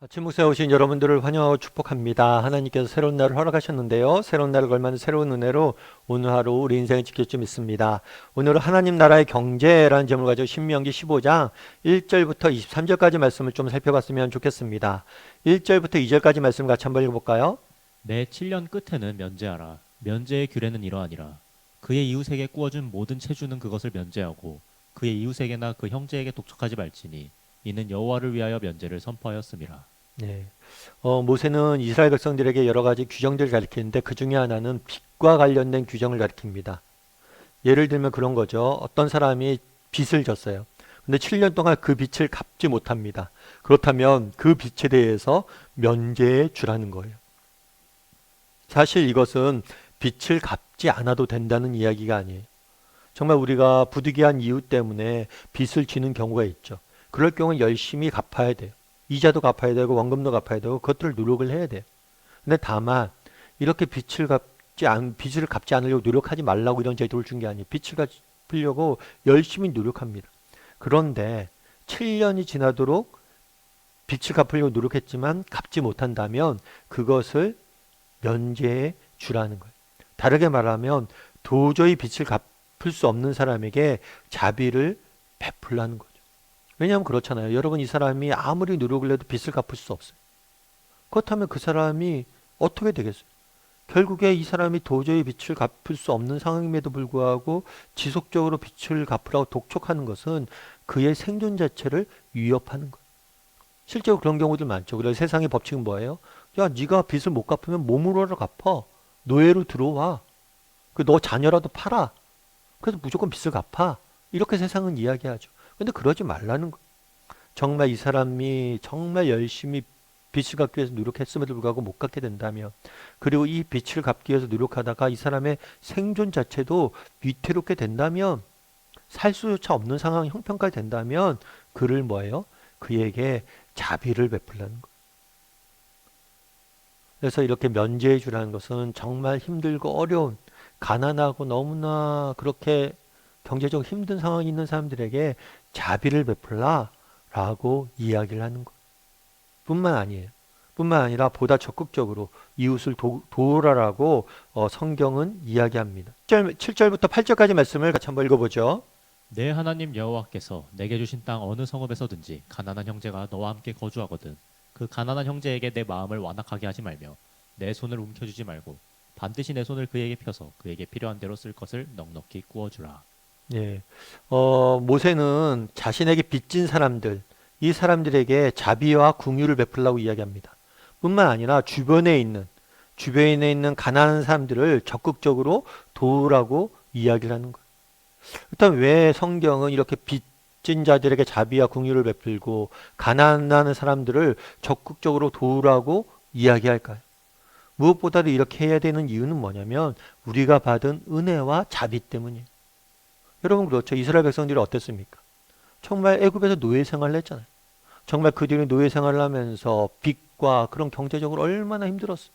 아침 목사에 오신 여러분들을 환영하고 축복합니다. 하나님께서 새로운 날을 허락하셨는데요. 새로운 날을 걸맞는 새로운 은혜로 오늘 하루 우리 인생을 지킬 줄 믿습니다. 오늘은 하나님 나라의 경제라는 제목을 가지고 신명기 15장 1절부터 23절까지 말씀을 좀 살펴봤으면 좋겠습니다. 1절부터 2절까지 말씀 같이 한번 읽어볼까요? 내 7년 끝에는 면제하라. 면제의 규례는 이러하니라. 그의 이웃에게 구워준 모든 채주는 그것을 면제하고 그의 이웃에게나 그 형제에게 독촉하지 말지니 이는 여호와를 위하여 면제를 선포하였음이라. 네. 모세는 이스라엘 백성들에게 여러 가지 규정들을 가리키는데 그 중에 하나는 빚과 관련된 규정을 가리킵니다. 예를 들면 그런 거죠. 어떤 사람이 빚을 졌어요. 근데 7년 동안 그 빚을 갚지 못합니다. 그렇다면 그 빚에 대해서 면제해 주라는 거예요. 사실 이것은 빚을 갚지 않아도 된다는 이야기가 아니에요. 정말 우리가 부득이한 이유 때문에 빚을 지는 경우가 있죠. 그럴 경우는 열심히 갚아야 돼요. 이자도 갚아야 되고 원금도 갚아야 되고 그것들을 노력을 해야 돼요. 근데 다만 이렇게 빚을 갚지 않으려고 노력하지 말라고 이런 제도를 준 게 아니에요. 빚을 갚으려고 열심히 노력합니다. 그런데 7년이 지나도록 빚을 갚으려고 노력했지만 갚지 못한다면 그것을 면제해 주라는 거예요. 다르게 말하면 도저히 빚을 갚을 수 없는 사람에게 자비를 베풀라는 거죠. 왜냐하면 그렇잖아요. 여러분, 이 사람이 아무리 노력을 해도 빚을 갚을 수 없어요. 그렇다면 그 사람이 어떻게 되겠어요? 결국에 이 사람이 도저히 빚을 갚을 수 없는 상황임에도 불구하고 지속적으로 빚을 갚으라고 독촉하는 것은 그의 생존 자체를 위협하는 거예요. 실제로 그런 경우들 많죠. 그래서 세상의 법칙은 뭐예요? 야, 네가 빚을 못 갚으면 몸으로라도 갚아. 노예로 들어와. 너 자녀라도 팔아. 그래서 무조건 빚을 갚아. 이렇게 세상은 이야기하죠. 근데 그러지 말라는 거예요. 정말 이 사람이 정말 열심히 빚을 갚기 위해서 노력했음에도 불구하고 못 갚게 된다면, 그리고 이 빚을 갚기 위해서 노력하다가 이 사람의 생존 자체도 위태롭게 된다면, 살 수조차 없는 상황 형편까지 된다면 그를 뭐예요? 그에게 자비를 베풀라는 거예요. 그래서 이렇게 면제해 주라는 것은 정말 힘들고 어려운, 가난하고 너무나 그렇게 경제적으로 힘든 상황이 있는 사람들에게 자비를 베풀라라고 이야기를 하는 것 뿐만 아니에요. 뿐만 아니라 보다 적극적으로 이웃을 도우라라고 성경은 이야기합니다. 7절부터 8절까지 말씀을 같이 한번 읽어보죠. 내 하나님 여호와께서 내게 주신 땅 어느 성읍에서든지 가난한 형제가 너와 함께 거주하거든 그 가난한 형제에게 내 마음을 완악하게 하지 말며 내 손을 움켜주지 말고 반드시 내 손을 그에게 펴서 그에게 필요한 대로 쓸 것을 넉넉히 구워주라. 예. 모세는 자신에게 빚진 사람들, 이 사람들에게 자비와 궁유를 베풀라고 이야기합니다. 뿐만 아니라 주변에 있는 가난한 사람들을 적극적으로 도우라고 이야기를 하는 거예요. 일단 왜 성경은 이렇게 빚진 자들에게 자비와 궁유를 베풀고 가난한 사람들을 적극적으로 도우라고 이야기할까요? 무엇보다도 이렇게 해야 되는 이유는 뭐냐면 우리가 받은 은혜와 자비 때문이에요. 여러분 그렇죠. 이스라엘 백성들이 어땠습니까? 정말 애굽에서 노예 생활을 했잖아요. 정말 그들이 노예 생활을 하면서 빚과 그런 경제적으로 얼마나 힘들었어요.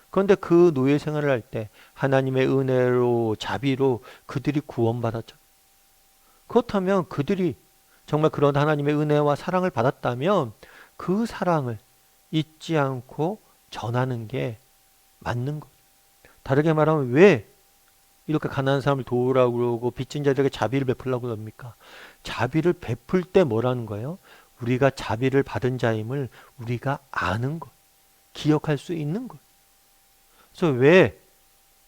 그런데 그 노예 생활을 할 때 하나님의 은혜로 자비로 그들이 구원받았죠. 그렇다면 그들이 정말 그런 하나님의 은혜와 사랑을 받았다면 그 사랑을 잊지 않고 전하는 게 맞는 거. 다르게 말하면 왜 이렇게 가난한 사람을 도우라고 그러고 빚진 자들에게 자비를 베풀라고 합니까? 자비를 베풀 때 뭐라는 거예요? 우리가 자비를 받은 자임을 우리가 아는 것, 기억할 수 있는 것. 그래서 왜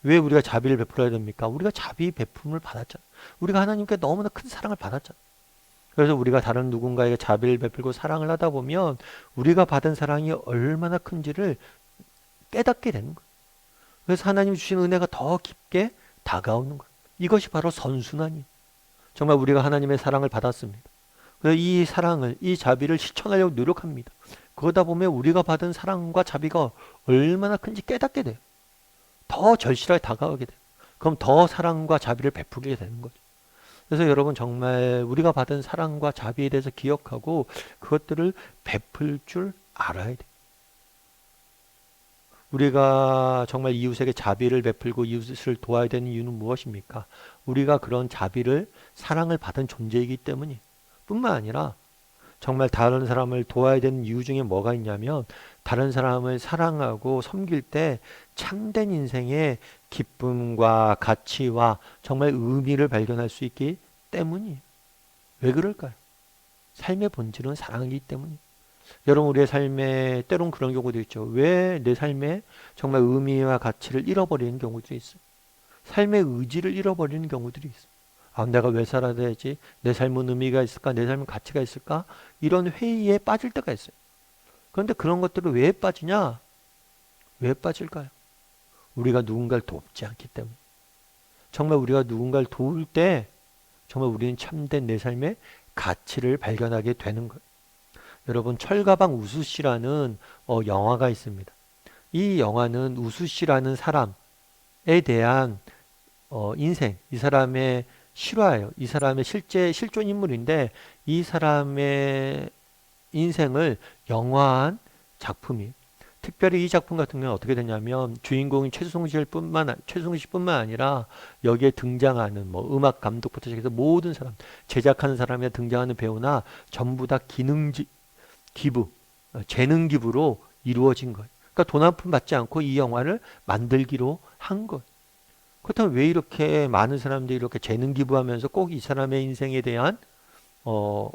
우리가 자비를 베풀어야 됩니까? 우리가 자비 베품을 받았잖아요. 우리가 하나님께 너무나 큰 사랑을 받았잖아요. 그래서 우리가 다른 누군가에게 자비를 베풀고 사랑을 하다 보면 우리가 받은 사랑이 얼마나 큰지를 깨닫게 되는 거예요. 그래서 하나님 주신 은혜가 더 깊게 다가오는 거예요. 이것이 바로 선순환이에요. 정말 우리가 하나님의 사랑을 받았습니다. 그래서 이 사랑을, 이 자비를 실천하려고 노력합니다. 그러다 보면 우리가 받은 사랑과 자비가 얼마나 큰지 깨닫게 돼요. 더 절실하게 다가오게 돼요. 그럼 더 사랑과 자비를 베풀게 되는 거죠. 그래서 여러분 정말 우리가 받은 사랑과 자비에 대해서 기억하고 그것들을 베풀 줄 알아야 돼요. 우리가 정말 이웃에게 자비를 베풀고 이웃을 도와야 되는 이유는 무엇입니까? 우리가 그런 자비를, 사랑을 받은 존재이기 때문이 뿐만 아니라 정말 다른 사람을 도와야 되는 이유 중에 뭐가 있냐면 다른 사람을 사랑하고 섬길 때 참된 인생의 기쁨과 가치와 정말 의미를 발견할 수 있기 때문이에요. 왜 그럴까요? 삶의 본질은 사랑이기 때문이에요. 여러분 우리의 삶에 때론 그런 경우도 있죠. 왜 내 삶에 정말 의미와 가치를 잃어버리는 경우들이 있어요. 삶의 의지를 잃어버리는 경우들이 있어요. 아, 내가 왜 살아야 되지? 내 삶은 의미가 있을까? 내 삶은 가치가 있을까? 이런 회의에 빠질 때가 있어요. 그런데 그런 것들을 왜 빠지냐? 왜 빠질까요? 우리가 누군가를 돕지 않기 때문에. 정말 우리가 누군가를 도울 때 정말 우리는 참된 내 삶의 가치를 발견하게 되는 거예요. 여러분 철가방 우수씨라는 영화가 있습니다. 이 영화는 우수씨라는 사람에 대한 인생, 이 사람의 실화예요. 이 사람의 실제 실존 인물인데 이 사람의 인생을 영화한 작품이에요. 특별히 이 작품 같은 경우는 어떻게 되냐면 주인공인 최승식 씨뿐만 아니라 여기에 등장하는 뭐 음악 감독부터 시작해서 모든 사람, 제작하는 사람에 등장하는 배우나 전부 다 기부, 재능 기부로 이루어진 거예요. 그러니까 돈 한 푼 받지 않고 이 영화를 만들기로 한 거예요. 그렇다면 왜 이렇게 많은 사람들이 이렇게 재능 기부하면서 꼭 이 사람의 인생에 대한 어,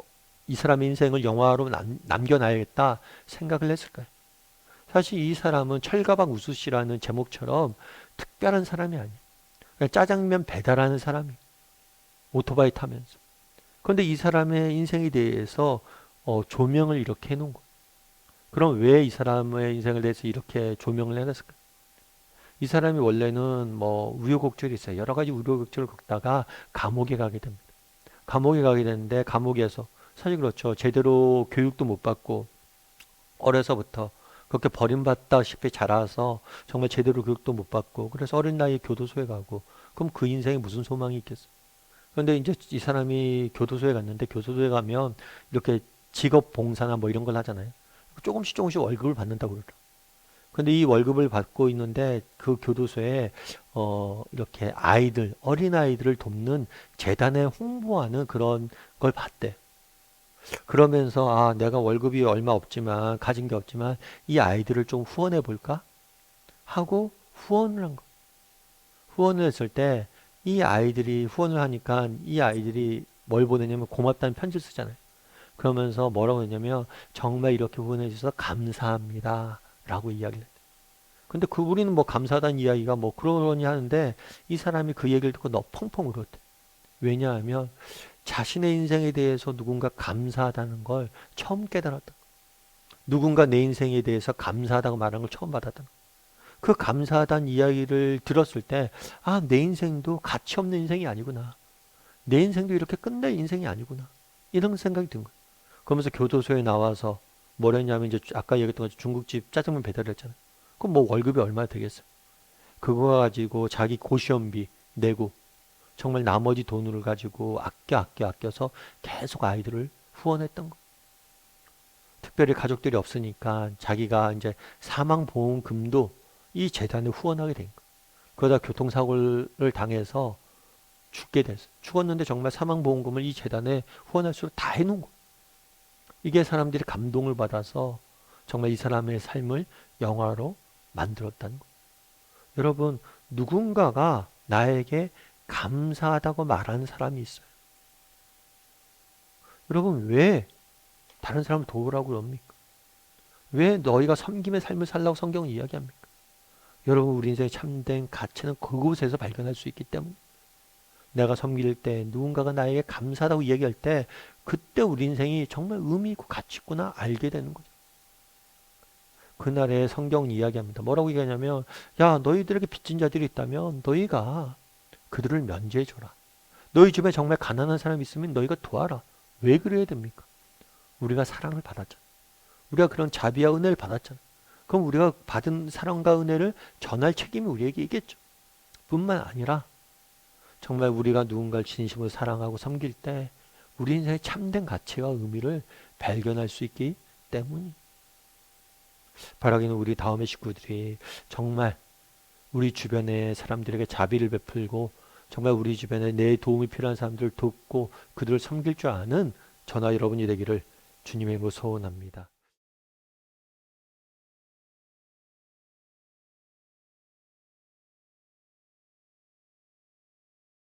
이 사람의 인생을 영화로 남겨놔야겠다 생각을 했을까요? 사실 이 사람은 철가방 우수씨라는 제목처럼 특별한 사람이 아니에요. 그냥 짜장면 배달하는 사람이에요. 오토바이 타면서. 그런데 이 사람의 인생에 대해서 조명을 이렇게 해놓은 거예요. 그럼 왜 이 사람의 인생에 대해서 이렇게 조명을 해놨을까요? 이 사람이 원래는 뭐 우여곡절이 있어요. 여러 가지 우여곡절을 겪다가 감옥에 가게 됩니다. 감옥에 가게 되는데 감옥에서 사실 그렇죠. 제대로 교육도 못 받고 어려서부터 그렇게 버림받다시피 자라서 정말 제대로 교육도 못 받고 그래서 어린 나이에 교도소에 가고 그럼 그 인생에 무슨 소망이 있겠어요? 그런데 이제 이 사람이 교도소에 갔는데 교도소에 가면 이렇게 직업 봉사나 뭐 이런 걸 하잖아요. 조금씩 조금씩 월급을 받는다고 그러더라고요. 근데 이 월급을 받고 있는데 그 교도소에 이렇게 아이들, 어린 아이들을 돕는 재단에 홍보하는 그런 걸 봤대. 그러면서 아, 내가 월급이 얼마 없지만 가진 게 없지만 이 아이들을 좀 후원해 볼까? 하고 후원을 한 거. 후원을 했을 때 이 아이들이 후원을 하니까 이 아이들이 뭘 보내냐면 고맙다는 편지를 쓰잖아요. 그러면서 뭐라고 했냐면 정말 이렇게 후원해 주셔서 감사합니다. 라고 이야기를 했대요. 근데 그 우리는 뭐 감사하다는 이야기가 뭐 그러니 하는데 이 사람이 그 얘기를 듣고 너 펑펑 울었대. 왜냐하면 자신의 인생에 대해서 누군가 감사하다는 걸 처음 깨달았다. 누군가 내 인생에 대해서 감사하다고 말하는 걸 처음 받았다. 그 감사하다는 이야기를 들었을 때, 아, 내 인생도 가치 없는 인생이 아니구나. 내 인생도 이렇게 끝낼 인생이 아니구나. 이런 생각이 든 거예요. 그러면서 교도소에 나와서 뭘 했냐면 이제 아까 얘기했던 것처럼 중국집 짜장면 배달을 했잖아요. 그럼 뭐 월급이 얼마나 되겠어요? 그거 가지고 자기 고시원비 내고 정말 나머지 돈을 가지고 아껴서 계속 아이들을 후원했던 거. 특별히 가족들이 없으니까 자기가 이제 사망보험금도 이 재단에 후원하게 된 거. 그러다 교통사고를 당해서 죽게 됐어. 죽었는데 정말 사망보험금을 이 재단에 후원할 수 다 해놓은 거. 이게 사람들이 감동을 받아서 정말 이 사람의 삶을 영화로 만들었다는 거. 여러분, 누군가가 나에게 감사하다고 말하는 사람이 있어요. 여러분, 왜 다른 사람을 도우라고 그럽니까? 왜 너희가 섬김의 삶을 살라고 성경은 이야기합니까? 여러분, 우리 인생의 참된 가치는 그곳에서 발견할 수 있기 때문에 내가 섬길 때 누군가가 나에게 감사하다고 이야기할 때 그때 우리 인생이 정말 의미 있고 가치 있구나 알게 되는 거죠. 그날의 성경은 이야기합니다. 뭐라고 얘기하냐면 야, 너희들에게 빚진 자들이 있다면 너희가 그들을 면제해 줘라. 너희 집에 정말 가난한 사람이 있으면 너희가 도와라. 왜 그래야 됩니까? 우리가 사랑을 받았잖아. 우리가 그런 자비와 은혜를 받았잖아. 그럼 우리가 받은 사랑과 은혜를 전할 책임이 우리에게 있겠죠. 뿐만 아니라 정말 우리가 누군가를 진심으로 사랑하고 섬길 때 우리 인생의 참된 가치와 의미를 발견할 수 있기 때문이. 바라기는 우리 다음의 식구들이 정말 우리 주변의 사람들에게 자비를 베풀고 정말 우리 주변에 내 도움이 필요한 사람들을 돕고 그들을 섬길 줄 아는 저나 여러분이 되기를 주님의 이름으로 소원합니다.